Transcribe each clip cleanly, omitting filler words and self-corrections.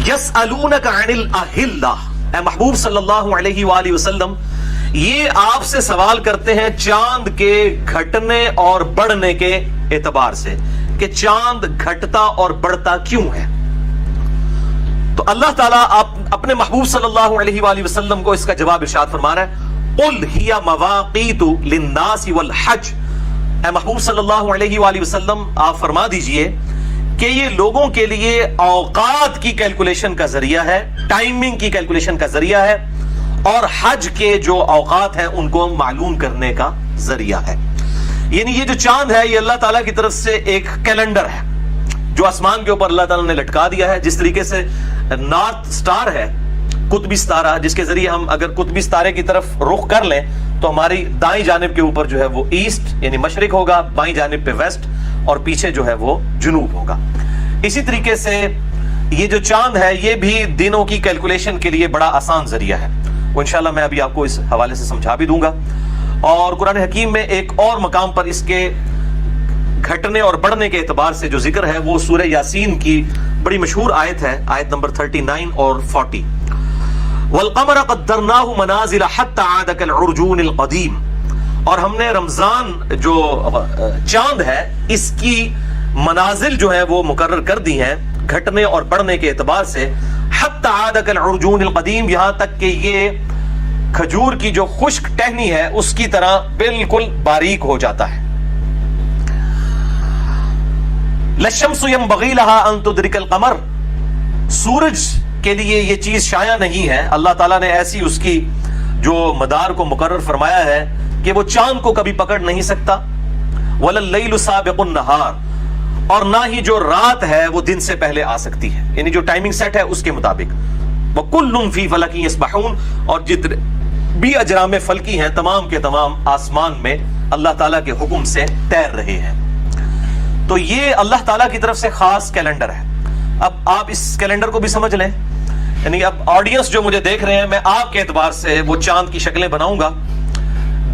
یسألونک عن الاہلہ، اے محبوب صلی اللہ علیہ وآلہ وسلم یہ آپ سے سوال کرتے ہیں چاند کے گھٹنے اور بڑھنے کے اعتبار سے کہ چاند گھٹتا اور بڑھتا کیوں ہے۔ تو اللہ تعالیٰ اپنے محبوب صلی اللہ علیہ وآلہ وسلم کو اس کا جواب ارشاد فرما رہا ہے، قُلْ هِيَ مَوَاقِيتُ لِلنَّاسِ وَالْحَجِّ، اے محبوب صلی اللہ علیہ وآلہ وسلم آپ فرما دیجئے کہ یہ لوگوں کے لیے اوقات کی کیلکولیشن کا ذریعہ ہے، ٹائمنگ کی کیلکولیشن کا ذریعہ ہے، اور حج کے جو اوقات ہیں ان کو معلوم کرنے کا ذریعہ ہے۔ یعنی یہ جو چاند ہے یہ اللہ تعالیٰ کی طرف سے ایک کیلنڈر ہے جو آسمان کے اوپر اللہ تعالیٰ نے لٹکا دیا ہے، جس طریقے سے نارتھ سٹار ہے، قطبی ستارہ، جس کے ذریعے ہم اگر قطبی ستارے کی طرف رخ کر لیں تو ہماری دائیں جانب کے اوپر جو ہے وہ ایسٹ یعنی مشرق ہوگا، بائیں جانب پہ ویسٹ، اور پیچھے جو ہے وہ جنوب ہوگا۔ اسی طریقے سے یہ جو چاند ہے یہ بھی دنوں کی کیلکولیشن کے لیے بڑا آسان ذریعہ ہے، وہ انشاءاللہ میں ابھی آپ کو اس حوالے سے سمجھا بھی دوں گا۔ اور قرآن حکیم میں ایک اور مقام پر اس کے گھٹنے اور بڑھنے کے اعتبار سے جو ذکر ہے وہ سورہ یاسین کی بڑی مشہور آیت ہے، آیت نمبر 39 اور 40، وَالْقَمَرَ قَدَّرْنَاهُ مَنَازِلَ حَتَّى عَادَ كَالْعُرْجُونِ الْقَدِيمِ، اور ہم نے رمضان جو چاند ہے اس کی منازل جو ہے وہ مقرر کر دی ہیں گھٹنے اور بڑھنے کے اعتبار سے، حَتَّى عَادَ كَالْعُرْجُونِ الْقَدِيمِ، یہاں تک کہ یہ کھجور کی جو خشک ٹہنی ہے اس کی طرح بالکل باریک ہو جاتا ہے۔ لَلشَّمْسُ يَنبَغِي لَهَا أَن تُدْرِكَ الْقَمَرَ، سورج کے لیے یہ چیز شائع نہیں ہے، اللہ تعالیٰ نے ایسی اس کی جو مدار کو مقرر فرمایا ہے کہ وہ چاند کو کبھی پکڑ نہیں سکتا، وَلَا اللَّيْلُ سَابِقُ النَّهَارِ، اور نہ ہی جو رات ہے وہ دن سے پہلے آ سکتی ہے، یعنی جو ٹائمنگ سیٹ ہے اس کے مطابق، وَكُلٌّ فِي فَلَكٍ يَسْبَحُونَ، اور جتنے بھی اجرام فلکی ہیں تمام کے تمام آسمان میں اللہ تعالیٰ کے حکم سے تیر رہے ہیں۔ تو یہ اللہ تعالیٰ کی طرف سے خاص کیلنڈر ہے۔ اب آپ اس کیلنڈر کو بھی سمجھ لیں، یعنی اب آڈینس جو مجھے دیکھ رہے ہیں میں آپ کے اعتبار سے وہ چاند کی شکلیں بناؤں گا،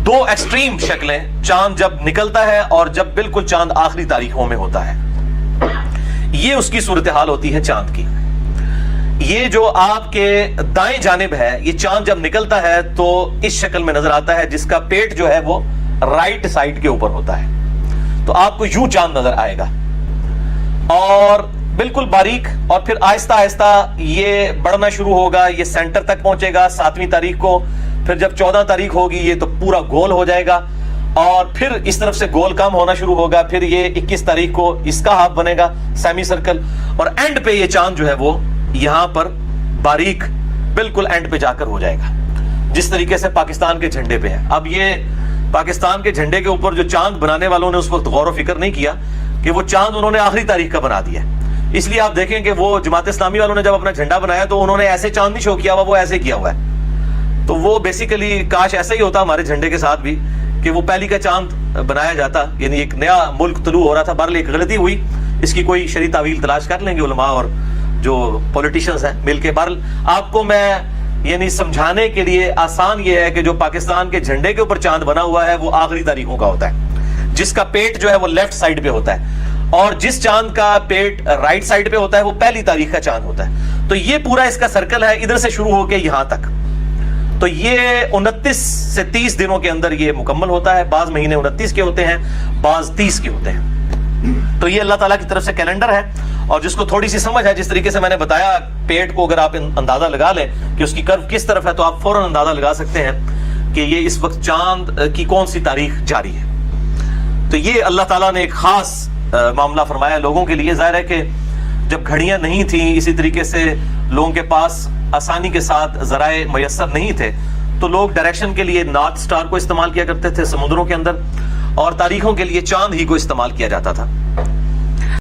دو ایکسٹریم شکلیں، چاند جب نکلتا ہے اور جب بالکل چاند آخری تاریخوں میں ہوتا ہے، یہ اس کی صورتحال ہوتی ہے چاند کی۔ یہ جو آپ کے دائیں جانب ہے یہ چاند جب نکلتا ہے تو اس شکل میں نظر آتا ہے، جس کا پیٹ جو ہے وہ رائٹ سائڈ کے اوپر ہوتا ہے، تو آپ کو یوں چاند نظر آئے گا اور بالکل باریک، اور پھر آہستہ آہستہ یہ بڑھنا شروع ہوگا، یہ سینٹر تک پہنچے گا 7ویں تاریخ کو، پھر جب 14 تاریخ ہوگی یہ تو پورا گول ہو جائے گا، اور پھر اس طرف سے گول کم ہونا شروع ہوگا، پھر یہ 21 تاریخ کو اس کا ہاف بنے گا سیمی سرکل، اور اینڈ پہ یہ چاند جو ہے وہ یہاں پر باریک بالکل اینڈ پہ جا کر ہو جائے گا، جس طریقے سے پاکستان کے جھنڈے پہ ہے۔ اب یہ پاکستان کے جھنڈے کے اوپر جو چاند بنانے والوں نے اس وقت غور و فکر نہیں کیا کہ وہ چاند انہوں نے آخری تاریخ کا بنا دیا، اس لیے آپ دیکھیں کہ وہ جماعت اسلامی والوں نے جب اپنا جھنڈا بنایا تو انہوں نے ایسے چاند نہیں شو کیا ہوا، وہ ایسے کیا ہوا ہے، تو وہ بیسیکلی کاش ایسا ہی ہوتا ہمارے جھنڈے کے ساتھ بھی کہ وہ پہلی کا چاند بنایا جاتا، یعنی ایک نیا ملک طلوع ہو رہا تھا۔ بہرحال ایک غلطی ہوئی، اس کی کوئی شرعی تعویل تلاش کر لیں گے علماء اور جو پولیٹیشنز ہیں مل کے۔ بہرحال آپ کو میں یعنی سمجھانے کے لیے آسان یہ ہے کہ جو پاکستان کے جھنڈے کے اوپر چاند بنا ہوا ہے وہ آخری تاریخوں کا ہوتا ہے، جس کا پیٹ جو ہے وہ لیفٹ سائڈ پہ ہوتا ہے، اور جس چاند کا پیٹ رائٹ سائڈ پہ ہوتا ہے وہ پہلی تاریخ کا چاند ہوتا ہے۔ تو یہ پورا اس کا سرکل ہے، ادھر سے شروع ہو کے یہاں تک، تو یہ 29 سے 30 دنوں کے اندر یہ مکمل ہوتا ہے، بعض مہینے 29 کے ہوتے ہیں، بعض 30 کے ہوتے ہیں۔ تو یہ اللہ تعالیٰ کی طرف سے کیلنڈر ہے، اور جس کو تھوڑی سی سمجھ ہے، جس طریقے سے میں نے بتایا پیٹ کو اگر آپ اندازہ لگا لیں کہ اس کی کرو کس طرف ہے تو آپ فوراً اندازہ لگا سکتے ہیں کہ یہ اس وقت چاند کی کون سی تاریخ جاری ہے۔ تو یہ اللہ تعالیٰ نے ایک خاص معاملہ فرمایا لوگوں کے لیے۔ ظاہر ہے کہ جب گھڑیاں نہیں تھیں، اسی طریقے سے لوگوں کے پاس آسانی کے ساتھ ذرائع میسر نہیں تھے، تو لوگ ڈائریکشن کے لیے نارتھ سٹار کو استعمال کیا کرتے تھے سمندروں کے اندر، اور تاریخوں کے لیے چاند ہی کو استعمال کیا جاتا تھا۔